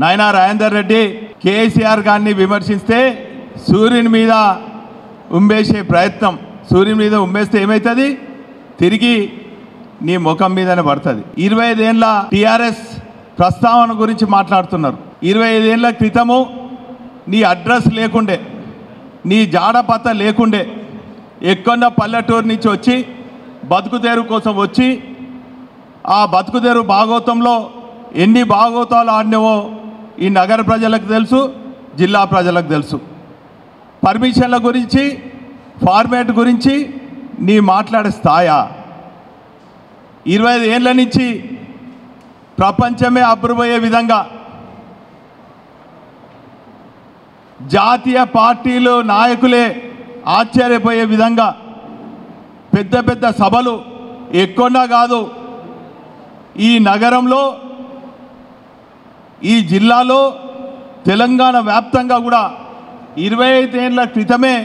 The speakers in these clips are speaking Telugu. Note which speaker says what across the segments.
Speaker 1: నాయనా రాజేందర్ రెడ్డి కేసీఆర్ గారిని విమర్శిస్తే సూర్యుని మీద ఉమ్మేసే ప్రయత్నం. సూర్యుని మీద ఉమ్మేస్తే ఏమవుతుంది? తిరిగి నీ ముఖం మీదనే పడుతుంది. 25 ఏళ్ళ టీఆర్ఎస్ ప్రస్తావన గురించి మాట్లాడుతున్నారు. 25 ఏళ్ళ క్రితము నీ అడ్రస్ లేకుండే, నీ జాడపత్త లేకుండే, ఎక్కడో పల్లెటూరు నుంచి వచ్చి బతుకుతెరు కోసం వచ్చి ఆ బతుకుతెరు భాగవతంలో ఎన్ని భాగవతాలు ఆడినవో ఈ నగర ప్రజలకు తెలుసు, జిల్లా ప్రజలకు తెలుసు. పర్మిషన్ల గురించి, ఫార్మేట్ గురించి నీ మాట్లాడే స్థాయా? 25 ఏళ్ళ నుంచి ప్రపంచమే అబ్బురపోయే విధంగా జాతీయ పార్టీలు నాయకులే ఆశ్చర్యపోయే విధంగా పెద్ద పెద్ద సభలు ఎక్కడా కాదు, ఈ నగరంలో, ఈ జిల్లాలో, తెలంగాణ వ్యాప్తంగా కూడా 25 ఏళ్ళ క్రితమే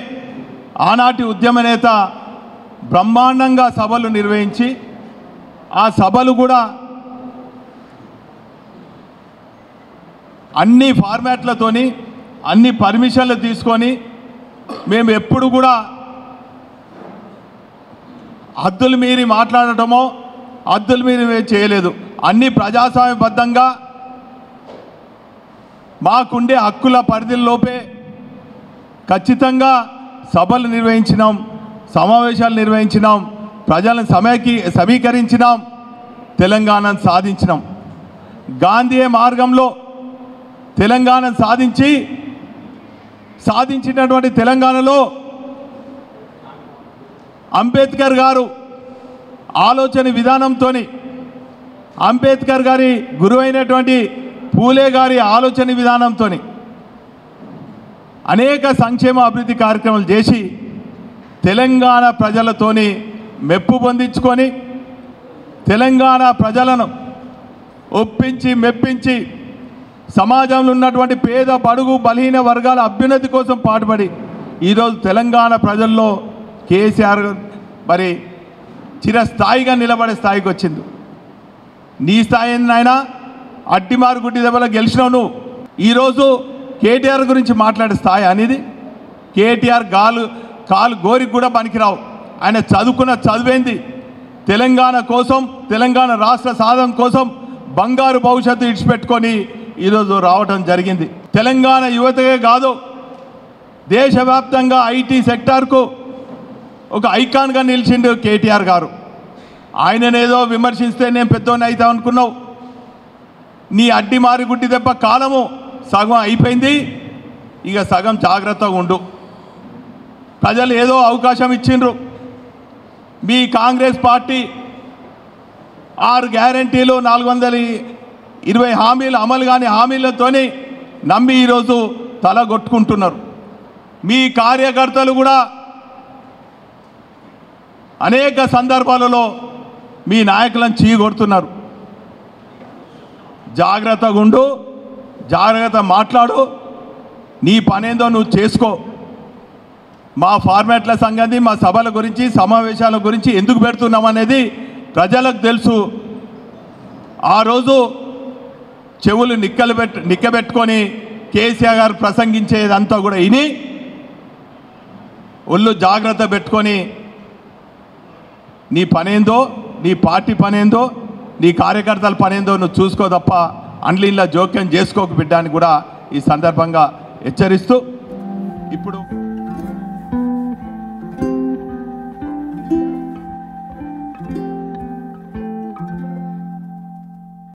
Speaker 1: ఆనాటి ఉద్యమ నేత బ్రహ్మాండంగా సభలు నిర్వహించి ఆ సభలు కూడా అన్ని ఫార్మాట్లతోని అన్ని పర్మిషన్లు తీసుకొని మేము ఎప్పుడు కూడా హద్దులు మీరి మాట్లాడటమో హద్దులు మీరి చేయలేదు. అన్ని ప్రజాస్వామ్యబద్ధంగా మాకుండే హక్కుల పరిధిలోపే ఖచ్చితంగా సభలు నిర్వహించినాం, సమావేశాలు నిర్వహించినాం, ప్రజలను సమీకరించినాం, తెలంగాణను సాధించినాం. గాంధీ మార్గంలో తెలంగాణను సాధించినటువంటి తెలంగాణలో అంబేద్కర్ గారు ఆలోచన విధానంతో, అంబేద్కర్ గారి గురువైనటువంటి పూలే గారి ఆలోచన విధానంతో అనేక సంక్షేమ అభివృద్ధి కార్యక్రమాలు చేసి తెలంగాణ ప్రజలతోని మెప్పు పొందించుకొని తెలంగాణ ప్రజలను ఒప్పించి మెప్పించి సమాజంలో ఉన్నటువంటి పేద బడుగు బలహీన వర్గాల అభ్యున్నతి కోసం పాటుపడి ఈరోజు తెలంగాణ ప్రజల్లో కేసీఆర్ మరి చిరస్థాయిగా నిలబడే స్థాయికి వచ్చింది. నీ స్థాయి నాయనా, అట్టిమారు గుడ్డి దెబ్బలో గెలిచినావు నువ్వు. ఈరోజు కేటీఆర్ గురించి మాట్లాడే స్థాయి అనేది? కేటీఆర్ కాలు గోరికి కూడా పనికిరావు. ఆయన చదువుకున్న చదివేంది తెలంగాణ కోసం, తెలంగాణ రాష్ట్ర సాధన కోసం బంగారు భవిష్యత్తు ఇడిచిపెట్టుకొని ఈరోజు రావటం జరిగింది. తెలంగాణ యువతకే కాదు, దేశవ్యాప్తంగా ఐటీ సెక్టార్కు ఒక ఐకాన్గా నిలిచిండు కేటీఆర్ గారు. ఆయననేదో విమర్శిస్తే నేను పెద్దోని అవుతా అనుకున్నావు. నీ అడ్డి మారి గుడ్డి దెబ్బ కాలము సగం అయిపోయింది, ఇక సగం జాగ్రత్తగా ఉండు. ప్రజలు ఏదో అవకాశం ఇచ్చిండ్రు. మీ కాంగ్రెస్ పార్టీ 6 గ్యారంటీలు 420 హామీలు అమలు కాని హామీలతోని నమ్మి ఈరోజు తలగొట్టుకుంటున్నారు. మీ కార్యకర్తలు కూడా అనేక సందర్భాలలో మీ నాయకులను చీగొడుతున్నారు. జాగ్రత్తగా ఉండు, జాగ్రత్త మాట్లాడు, నీ పనేందో నువ్వు చేసుకో. మా ఫార్మాట్ల సంగతి, మా సభల గురించి, సమావేశాల గురించి ఎందుకు పెడుతున్నామనేది ప్రజలకు తెలుసు. ఆ రోజు చెవులు నిక్కబెట్టుకొని కేసీఆర్ గారు ప్రసంగించేదంతా కూడా విని ఒళ్ళు జాగ్రత్త పెట్టుకొని నీ పనేందో, నీ పార్టీ పనేందో, నీ కార్యకర్తల పనేందో నువ్వు చూసుకో తప్ప అండ్లీన్లా జోక్యం చేసుకోక బిడ్డ అని కూడా ఈ సందర్భంగా హెచ్చరిస్తూ ఇప్పుడు